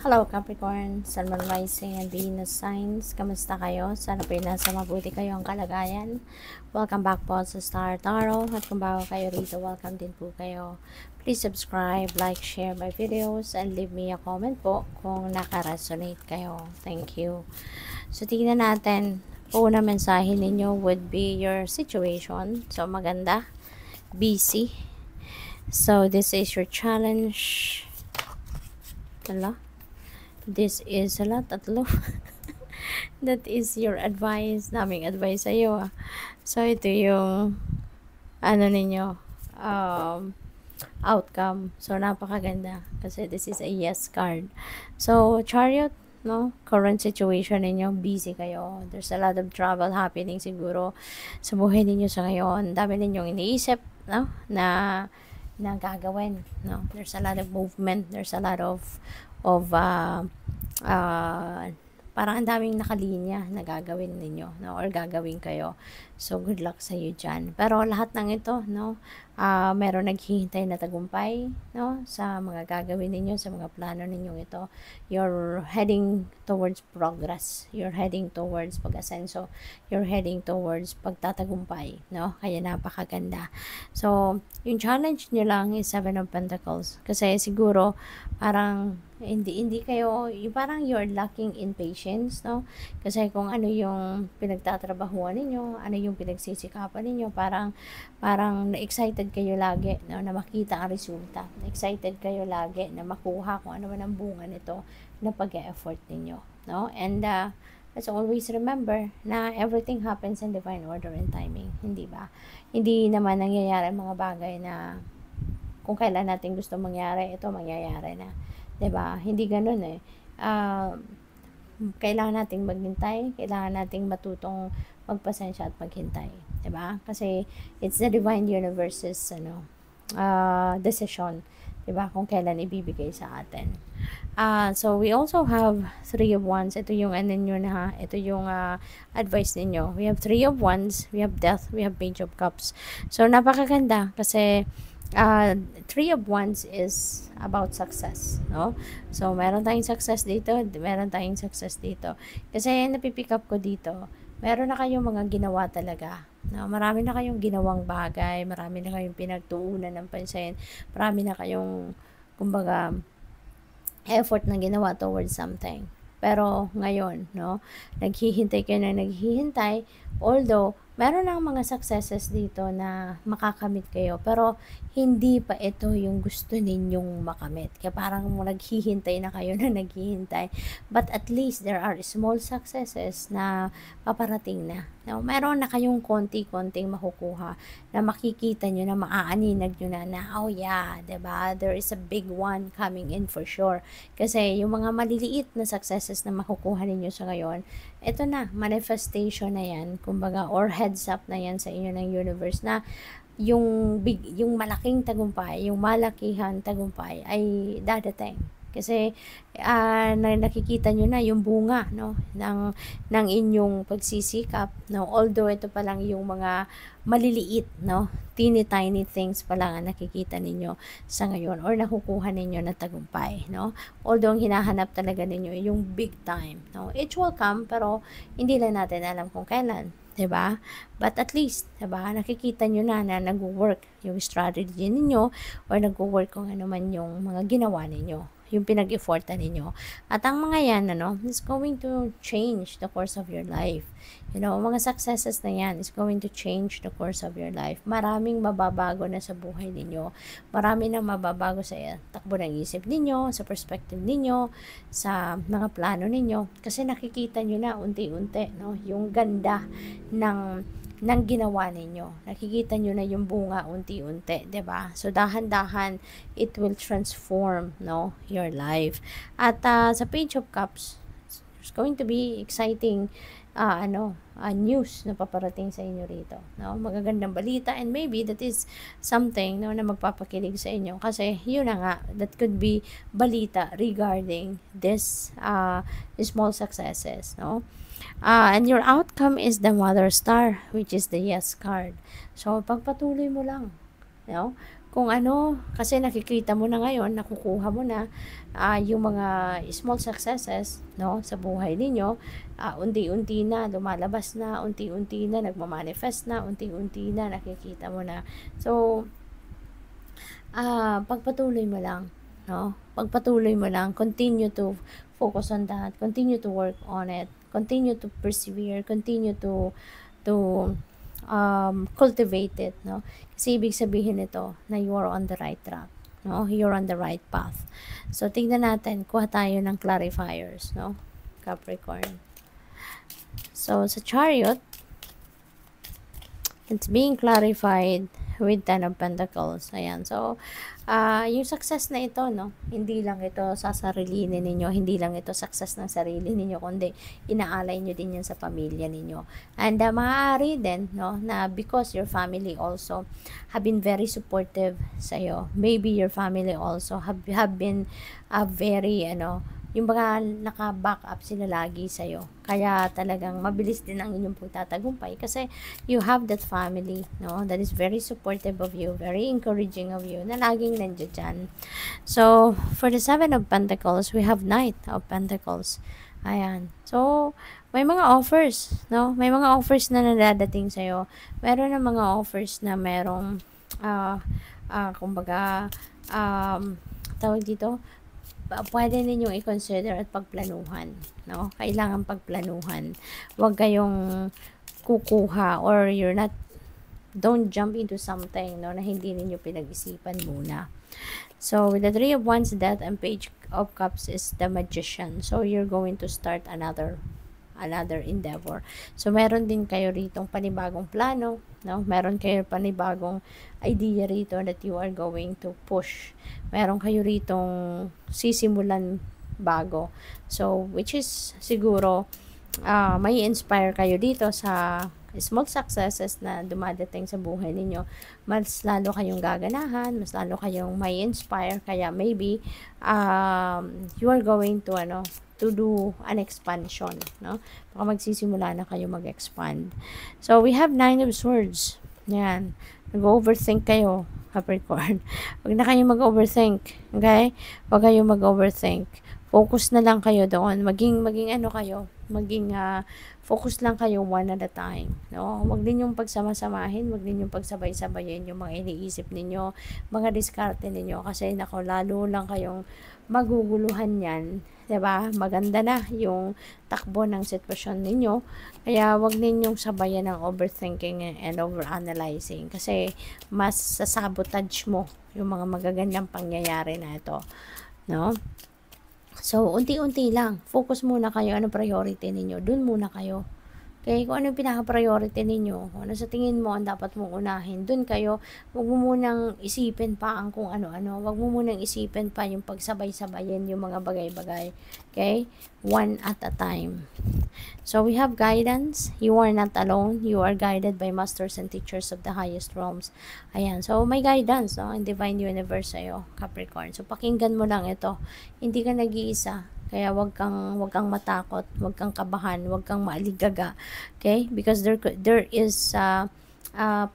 Hello Capricorn, Sun, Moon, Rising, and Venus signs. Kamusta kayo? Sana po nasa mabuti kayo ang kalagayan. Welcome back po sa Star Tarot. At kung bago kayo rito, welcome din po kayo. Please subscribe, like, share my videos, and leave me a comment po kung naka-resonate kayo. Thank you. So tingnan natin. Una mensahe ninyo would be your situation. So maganda. Busy. So this is your challenge. Hala. This is tatlo. That is your advice. Daming advice sa'yo. So, ito yung ninyo, outcome. So, napakaganda. Kasi this is a yes card. So, Chariot, no? Current situation ninyo, busy kayo. There's a lot of trouble happening siguro sa buhay ninyo sa ngayon. Dami ninyong iniisip, no? Na gagawin, no? There's a lot of movement. There's a lot of parang ang daming nakalinya na gagawin ninyo, no? Or gagawin kayo. So, good luck sa iyo dyan. Pero lahat ng ito, no? Meron naghihintay na tagumpay, no? Sa mga gagawin ninyo, sa mga plano ninyong ito. You're heading towards progress. You're heading towards pag-asenso. You're heading towards pagtatagumpay, no? Kaya napakaganda. So, yung challenge nyo lang is 7 of Pentacles. Kasi siguro, parang hindi kayo, parang you're lacking in patience, no? Kasi kung ano yung pinagtatrabahuan ninyo, ano yung pinagsisikapan ninyo, parang na-excited kayo lagi, no? Na makita ang resulta. Na-excited kayo lagi na makuha kung ano man ang bunga nito na pag-e-effort ninyo, no? And let's always remember na everything happens in divine order and timing, hindi ba? Hindi naman nangyayari mga bagay na kung kailan natin gusto mangyari, ito mangyayari na. 'Di ba? Hindi ganoon eh. Kailangan nating maghintay, kailangan nating matutong magpasensya at maghintay, 'di ba? Kasi it's the divine universe's decision, 'di ba? Kung kailan ibibigay sa atin. So we also have 3 of Wands. Ito yung ninyo na, ito yung advice ninyo. We have 3 of Wands, we have Death, we have Page of Cups. So napakaganda kasi 3 of Wands is about success, no? So, meron tayong success dito, meron tayong success dito. Kasi napipick up ko dito, meron na kayong mga ginawa talaga. No? Marami na kayong ginawang bagay, marami na kayong pinagtuunan ng pansin, marami na kayong, kumbaga, effort na ginawa towards something. Pero ngayon, no, naghihintay kayo na naghihintay, although meron ng mga successes dito na makakamit kayo, pero hindi pa ito yung gusto ninyong makamit. Kaya parang naghihintay na kayo na naghihintay. But at least there are small successes na paparating na. Now, meron na kayong konti-konting makukuha na makikita nyo na maaaninag nyo na oh yeah, diba? There is a big one coming in for sure. Kasi yung mga maliliit na successes na makukuha ninyo sa ngayon, ito na, manifestation na yan, kumbaga, or heads up na yan sa inyo ng universe na yung malaking tagumpay, yung malakihan tagumpay ay dadating. Kasi nakikita nyo na yung bunga, no, ng inyong pagsisikap, no, although ito pa lang yung mga maliliit, no, teeny tiny things pa lang ang nakikita ninyo sa ngayon or nakukuha ninyo na tagumpay, no, although ang hinahanap talaga ninyo yung big time, no, it will come pero hindi lang natin alam kung kailan, 'di ba? But at least, 'di ba, nakikita nyo na nagwo-work yung strategy ninyo or nagwo-work kung ano man yung mga ginawa ninyo, yung pinag-effortan ninyo. At ang mga yan, is going to change the course of your life. Mga successes na yan is going to change the course of your life. Maraming mababago na sa buhay ninyo. Marami na mababago sa takbo ng isip ninyo, sa perspective ninyo, sa mga plano ninyo. Kasi nakikita nyo na unti-unti, no, yung ganda ng ginawa ninyo. Nakikita nyo na yung bunga unti-unti, 'di ba? So dahan-dahan it will transform, no, your life. At sa Page of Cups, it's going to be exciting news na paparating sa inyo rito, no? Magagandang balita, and maybe that is something, no, na magpapakilig sa inyo kasi yun na nga, that could be balita regarding this small successes, no? And your outcome is the Mother Star, which is the Yes card. So pagpatuloy mo lang, no? kung ano, kasi nakikita mo na ngayon, nakukuha mo na yung mga small successes, no, sa buhay ninyo, unti-unti na lumalabas na, unti-unti na nagmamanifest na, unti-unti na nakikita mo na. So, pagpatuloy mo lang, no? Pagpatuloy mo lang, continue to focus on that, continue to work on it, continue to persevere, continue to cultivate it, no? Kasi ibig sabihin nito na you are on the right track, no? You're on the right path. So, tingnan natin, kuha tayo ng clarifiers, no? Capricorn. So, sa Chariot, it's being clarified with Ten of Pentacles. Ayan. So, yung success na ito, no, hindi lang ito sa sarili ninyo, hindi lang ito success ng sarili ninyo, kundi inaalay nyo din yan sa pamilya ninyo. And maaari din, no, na because your family also have been very supportive sa'yo. Maybe your family also have been very, yung mga naka-back up sila lagi sa'yo. Kaya talagang mabilis din ang inyong pagtatagumpay kasi you have that family, no, that is very supportive of you, very encouraging of you, na laging nandiyan dyan. So, for the Seven of Pentacles, we have Knight of Pentacles. Ayan. So, may mga offers, no? May mga offers na nadadating sa'yo. Meron na mga offers na merong, kumbaga, tawag dito, pwede ninyong i-consider at pagplanuhan, no? Kailangan pagplanuhan. Huwag kayong kukuha or don't jump into something, no, na hindi ninyo pinag-isipan muna. So, with the Three of Wands, Death, and Page of Cups is the Magician. So, you're going to start another endeavor. So, meron din kayo ritong panibagong plano, no? Meron kayo panibagong idea rito that you are going to push. Meron kayo ritong sisimulan bago. So, which is siguro may inspire kayo dito sa small successes na dumadating sa buhay ninyo. Mas lalo kayong gaganahan, mas lalo kayong may inspire, kaya maybe you are going to do an expansion, no? Baka magsisimula na kayo mag-expand. So, we have Nine of Swords. Yan. Nag-overthink kayo, Capricorn. Huwag na kayo mag-overthink. Okay? Huwag kayo mag-overthink. Focus na lang kayo doon. Maging focus lang kayo one at a time. No? Huwag din yung pagsama-samahin, huwag din yung pagsabay-sabayin yung mga iniisip ninyo, mga diskarte ninyo. Kasi lalo lang kayong maguguluhan yan. Diba? Maganda na yung takbo ng sitwasyon ninyo. Kaya wag ninyong sabayan ng overthinking and overanalyzing. Kasi mas sasabotage mo yung mga magagandang pangyayari na ito. No? So, unti-unti lang. Focus muna kayo. Ano priority ninyo? Dun muna kayo. Okay? Kung ano yung pinaka-priority ninyo, kung ano sa tingin mo ang dapat mong unahin, dun kayo. Huwag mo munang isipin pa ang kung ano-ano. Huwag mo munang isipin pa yung pagsabay-sabayin yung mga bagay-bagay. Okay? One at a time. So, we have guidance. You are not alone. You are guided by masters and teachers of the highest realms. Ayan. So, may guidance, no? In Divine Universe sa'yo, Capricorn. So, pakinggan mo lang ito. Hindi ka nag-iisa. Kaya wag kang matakot, wag kang kabahan, wag kang maaligaga. Okay? Because there is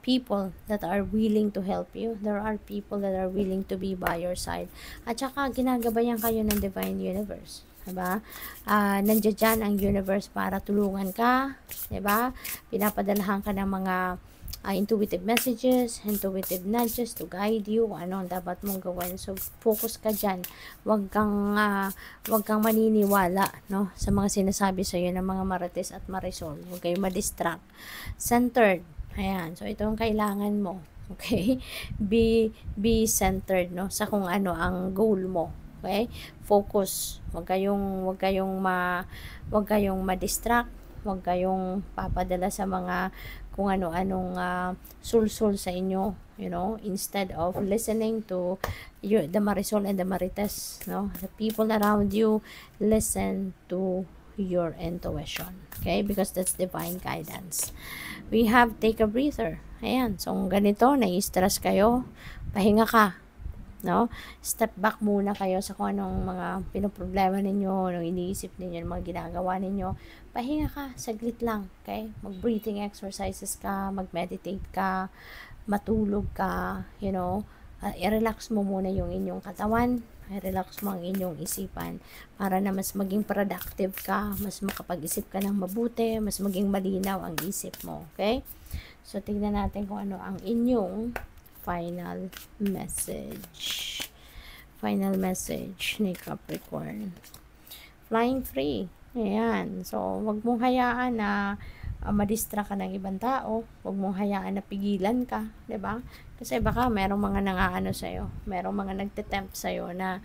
people that are willing to help you. There are people that are willing to be by your side. At saka ginagabayan kayo ng Divine Universe. Diba? Nandiyan dyan ang universe para tulungan ka. Diba? Pinapadalahan ka ng mga intuitive messages, intuitive nudges to guide you kung ano ang dapat mong gawin. So, focus ka dyan. Huwag kang maniniwala, no, sa mga sinasabi sa iyo ng mga marites at marisol. Huwag kayong ma-distract. Centered. Ayan. So, ito ang kailangan mo. Okay? Be centered, no, sa kung ano ang goal mo. Okay? Focus. Huwag kayong ma-distract. Huwag kayong papadala sa mga kung ano-anong sul-sul sa inyo, instead of listening to the Marisol and the Marites, no? The people around you, listen to your intuition, okay? Because that's divine guidance. We have take a breather. Ayan, so ganito, nai-stress kayo, pahinga ka. No? Step back muna kayo sa kung anong mga pinoproblema ninyo, anong iniisip ninyo, mga ginagawa ninyo. Pahinga ka, saglit lang, okay? Mag-breathing exercises ka, mag-meditate ka, matulog ka, i-relax mo muna yung inyong katawan, i-relax mo ang inyong isipan para na mas maging productive ka, mas makapag-isip ka ng mabuti, mas maging malinaw ang isip mo. Okay? So, tingnan natin kung ano ang inyong final message. Final message ni Capricorn. Flying free. Ayan. So, wag mong hayaan na madistract ka ng ibang tao. Wag mong hayaan na pigilan ka. 'Di ba? Kasi baka merong mga nangaano sa'yo. Merong mga nagte-tempt sa'yo na,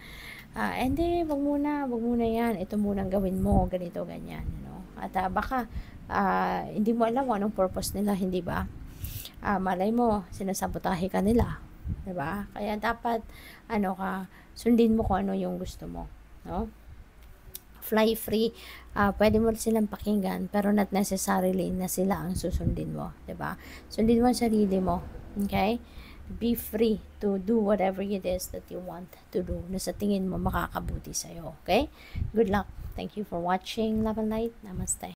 hindi, wag muna yan. Ito munang gawin mo. Ganito, ganyan. At baka, hindi mo alam kung anong purpose nila, hindi ba? Malay mo, sinasabotahe ka nila. 'Di ba? Kaya dapat, sundin mo kung ano yung gusto mo. No? Fly free, pwede mo silang pakinggan, pero not necessarily na sila ang susundin mo, 'di ba? Sundin mo ang sarili mo, okay? Be free to do whatever it is that you want to do na sa tingin mo makakabuti sa'yo, okay? Good luck. Thank you for watching. Love and light. Namaste.